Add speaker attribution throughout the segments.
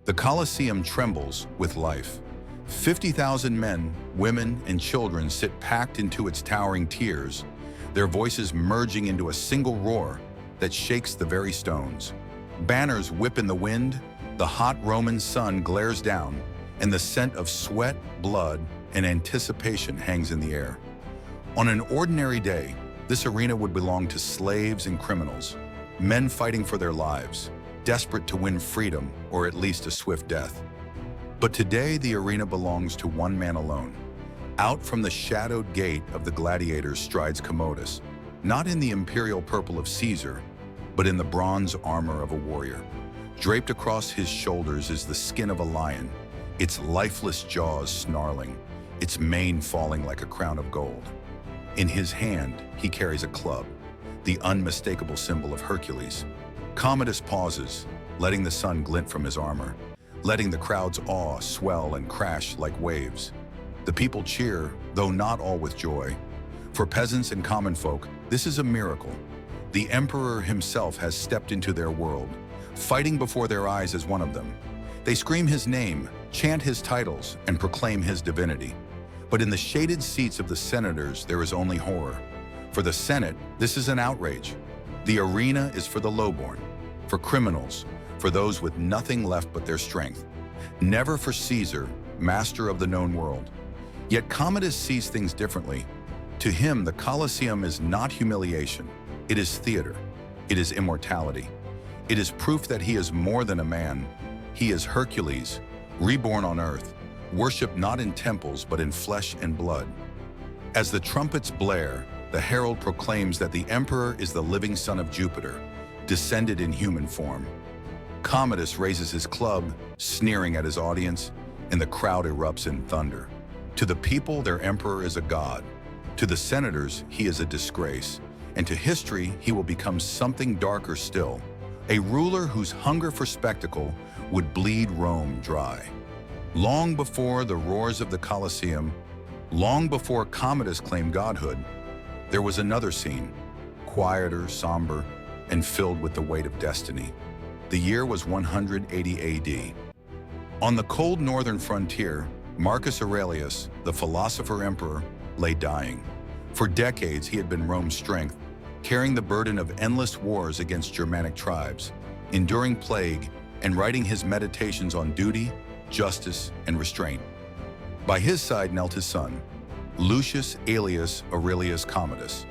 Speaker 1: The Colosseum trembles with life. 50,000 men, women, and children sit packed into its towering tiers, their voices merging into a single roar that shakes the very stones. Banners whip in the wind, the hot Roman sun glares down, and the scent of sweat, blood, and anticipation hangs in the air. On an ordinary day, this arena would belong to slaves and criminals, men fighting for their lives, desperate to win freedom or at least a swift death. But today, the arena belongs to one man alone. Out from the shadowed gate of the Gladiator strides Commodus, not in the imperial purple of Caesar, but in the bronze armor of a warrior. Draped across his shoulders is the skin of a lion, its lifeless jaws snarling, its mane falling like a crown of gold. In his hand, he carries a club, the unmistakable symbol of Hercules. Commodus pauses, letting the sun glint from his armor, letting the crowd's awe swell and crash like waves. The people cheer, though not all with joy. For peasants and common folk, this is a miracle. The emperor himself has stepped into their world, fighting before their eyes as one of them. They scream his name, chant his titles, and proclaim his divinity. But in the shaded seats of the senators, there is only horror. For the Senate, this is an outrage. The arena is for the lowborn, for criminals, for those with nothing left but their strength. Never for Caesar, master of the known world. Yet Commodus sees things differently. To him, the Colosseum is not humiliation. It is theater. It is immortality. It is proof that he is more than a man. He is Hercules, reborn on earth, worshipped not in temples but in flesh and blood. As the trumpets blare, the herald proclaims that the emperor is the living son of Jupiter, descended in human form. Commodus raises his club, sneering at his audience, and the crowd erupts in thunder. To the people, their emperor is a god. To the senators, he is a disgrace. And to history, he will become something darker still, a ruler whose hunger for spectacle would bleed Rome dry. Long before the roars of the Colosseum, long before Commodus claimed godhood, there was another scene, quieter, somber, and filled with the weight of destiny. The year was 180 AD. On the cold northern frontier, Marcus Aurelius, the philosopher-emperor, lay dying. For decades, he had been Rome's strength, carrying the burden of endless wars against Germanic tribes, enduring plague, and writing his meditations on duty, justice, and restraint. By his side knelt his son, Lucius alias Aurelius Commodus.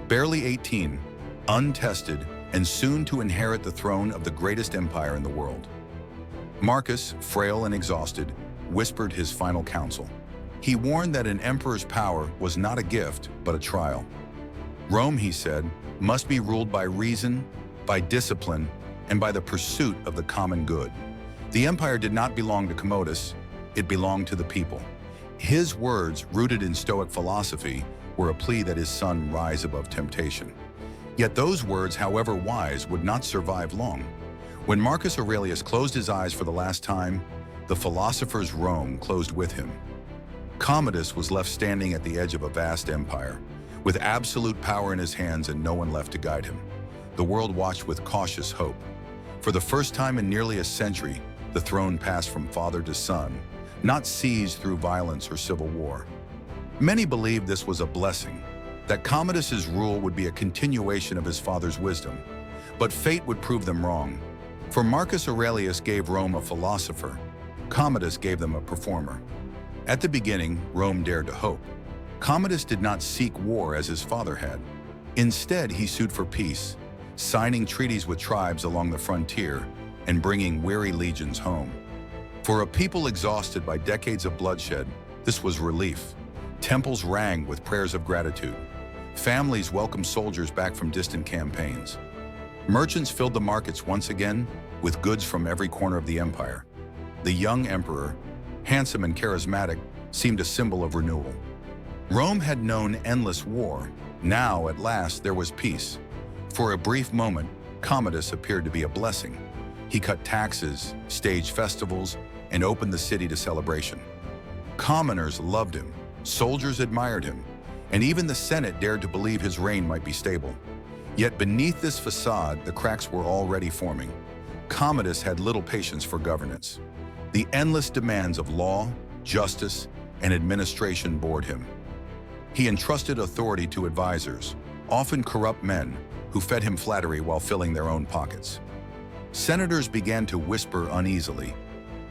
Speaker 1: Barely 18, untested, and soon to inherit the throne of the greatest empire in the world. Marcus, frail and exhausted, whispered his final counsel. He warned that an emperor's power was not a gift, but a trial. Rome, he said, must be ruled by reason, by discipline, and by the pursuit of the common good. The empire did not belong to Commodus, it belonged to the people. His words, rooted in Stoic philosophy, were a plea that his son rise above temptation. Yet those words, however wise, would not survive long. When Marcus Aurelius closed his eyes for the last time, the philosopher's Rome closed with him. Commodus was left standing at the edge of a vast empire, with absolute power in his hands and no one left to guide him. The world watched with cautious hope. For the first time in nearly a century, the throne passed from father to son, not seized through violence or civil war. Many believed this was a blessing, that Commodus's rule would be a continuation of his father's wisdom. But fate would prove them wrong. For Marcus Aurelius gave Rome a philosopher, Commodus gave them a performer. At the beginning, Rome dared to hope. Commodus did not seek war as his father had. Instead, he sued for peace, signing treaties with tribes along the frontier and bringing weary legions home. For a people exhausted by decades of bloodshed, this was relief. Temples rang with prayers of gratitude. Families welcomed soldiers back from distant campaigns. Merchants filled the markets once again with goods from every corner of the empire. The young emperor, handsome and charismatic, seemed a symbol of renewal. Rome had known endless war. Now, at last, there was peace. For a brief moment, Commodus appeared to be a blessing. He cut taxes, staged festivals, and opened the city to celebration. Commoners loved him, soldiers admired him, and even the Senate dared to believe his reign might be stable. Yet beneath this facade, the cracks were already forming. Commodus had little patience for governance. The endless demands of law, justice, and administration bored him. He entrusted authority to advisors, often corrupt men, who fed him flattery while filling their own pockets. Senators began to whisper uneasily.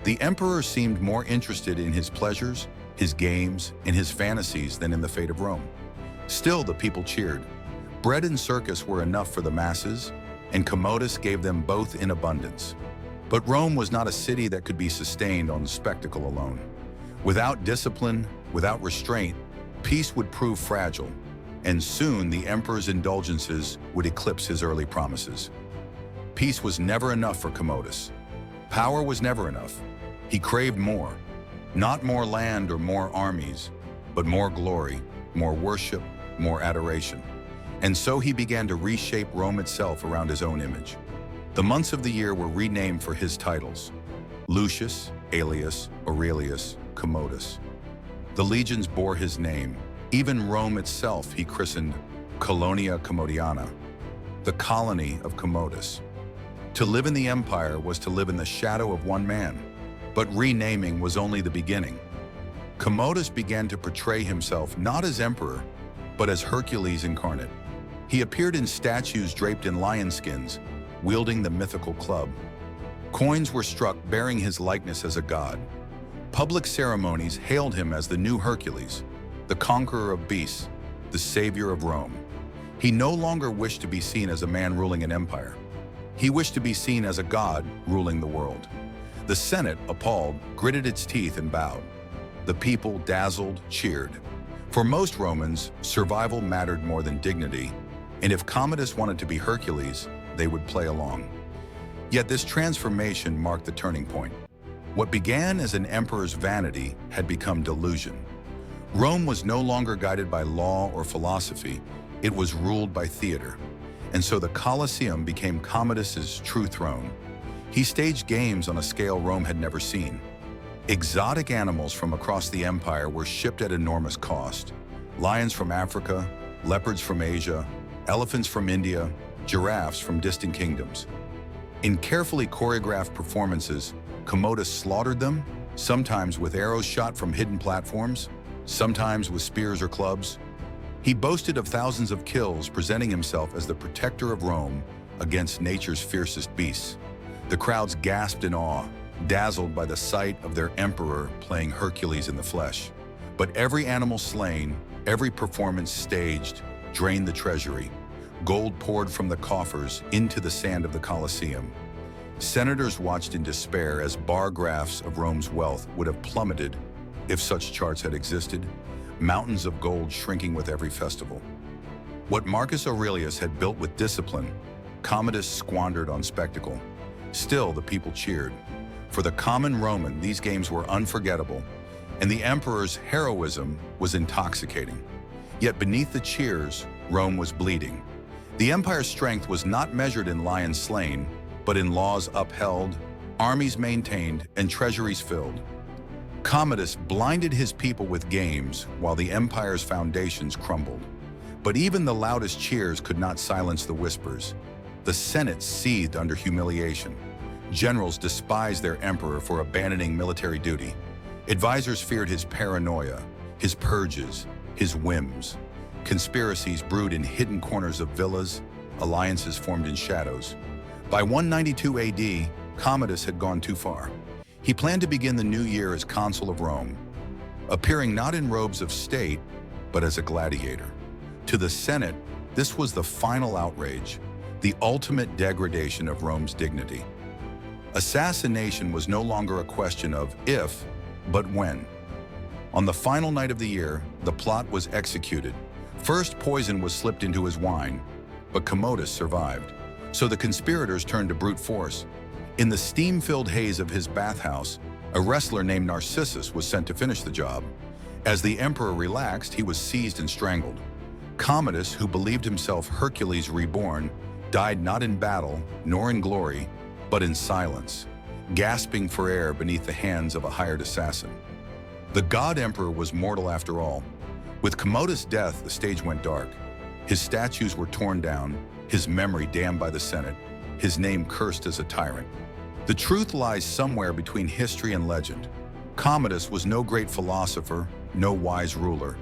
Speaker 1: The emperor seemed more interested in his pleasures, his games, and his fantasies than in the fate of Rome. Still, the people cheered. Bread and circus were enough for the masses, and Commodus gave them both in abundance. But Rome was not a city that could be sustained on spectacle alone. Without discipline, without restraint, peace would prove fragile, and soon the emperor's indulgences would eclipse his early promises. Peace was never enough for Commodus. Power was never enough. He craved more. Not more land or more armies, but more glory, more worship, more adoration. And so he began to reshape Rome itself around his own image. The months of the year were renamed for his titles: Lucius, Aelius, Aurelius, Commodus. The legions bore his name. Even Rome itself he christened Colonia Commodiana, the colony of Commodus. To live in the empire was to live in the shadow of one man, but renaming was only the beginning. Commodus began to portray himself not as emperor, but as Hercules incarnate. He appeared in statues draped in lion skins, wielding the mythical club. Coins were struck bearing his likeness as a god. Public ceremonies hailed him as the new Hercules, the conqueror of beasts, the savior of Rome. He no longer wished to be seen as a man ruling an empire. He wished to be seen as a god ruling the world. The Senate, appalled, gritted its teeth and bowed. The people, dazzled, cheered. For most Romans, survival mattered more than dignity, and if Commodus wanted to be Hercules, they would play along. Yet this transformation marked the turning point. What began as an emperor's vanity had become delusion. Rome was no longer guided by law or philosophy, it was ruled by theater. And so the Colosseum became Commodus's true throne. He staged games on a scale Rome had never seen. Exotic animals from across the empire were shipped at enormous cost. Lions from Africa, leopards from Asia, elephants from India, giraffes from distant kingdoms. In carefully choreographed performances, Commodus slaughtered them, sometimes with arrows shot from hidden platforms, sometimes with spears or clubs. He boasted of thousands of kills, presenting himself as the protector of Rome against nature's fiercest beasts. The crowds gasped in awe, dazzled by the sight of their emperor playing Hercules in the flesh. But every animal slain, every performance staged, drained the treasury. Gold poured from the coffers into the sand of the Colosseum. Senators watched in despair as bar graphs of Rome's wealth would have plummeted if such charts had existed, mountains of gold shrinking with every festival. What Marcus Aurelius had built with discipline, Commodus squandered on spectacle. Still, the people cheered. For the common Roman, these games were unforgettable, and the emperor's heroism was intoxicating. Yet beneath the cheers, Rome was bleeding. The empire's strength was not measured in lions slain, but in laws upheld, armies maintained, and treasuries filled. Commodus blinded his people with games while the empire's foundations crumbled. But even the loudest cheers could not silence the whispers. The Senate seethed under humiliation. Generals despised their emperor for abandoning military duty. Advisors feared his paranoia, his purges, his whims. Conspiracies brewed in hidden corners of villas, alliances formed in shadows. By 192 AD, Commodus had gone too far. He planned to begin the new year as consul of Rome, appearing not in robes of state, but as a gladiator. To the Senate, this was the final outrage, the ultimate degradation of Rome's dignity. Assassination was no longer a question of if, but when. On the final night of the year, the plot was executed. First, poison was slipped into his wine, but Commodus survived. So the conspirators turned to brute force. In the steam-filled haze of his bathhouse, a wrestler named Narcissus was sent to finish the job. As the emperor relaxed, he was seized and strangled. Commodus, who believed himself Hercules reborn, died not in battle, nor in glory, but in silence, gasping for air beneath the hands of a hired assassin. The god emperor was mortal after all. With Commodus' death, the stage went dark. His statues were torn down, his memory damned by the Senate. his name cursed as a tyrant. The truth lies somewhere between history and legend. Commodus was no great philosopher, no wise ruler,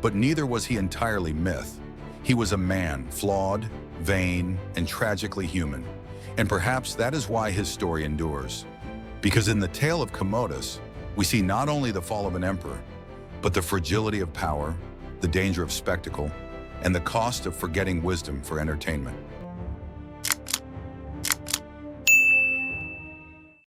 Speaker 1: but neither was he entirely myth. He was a man, flawed, vain, and tragically human. And perhaps that is why his story endures. Because in the tale of Commodus, we see not only the fall of an emperor, but the fragility of power, the danger of spectacle, and the cost of forgetting wisdom for entertainment.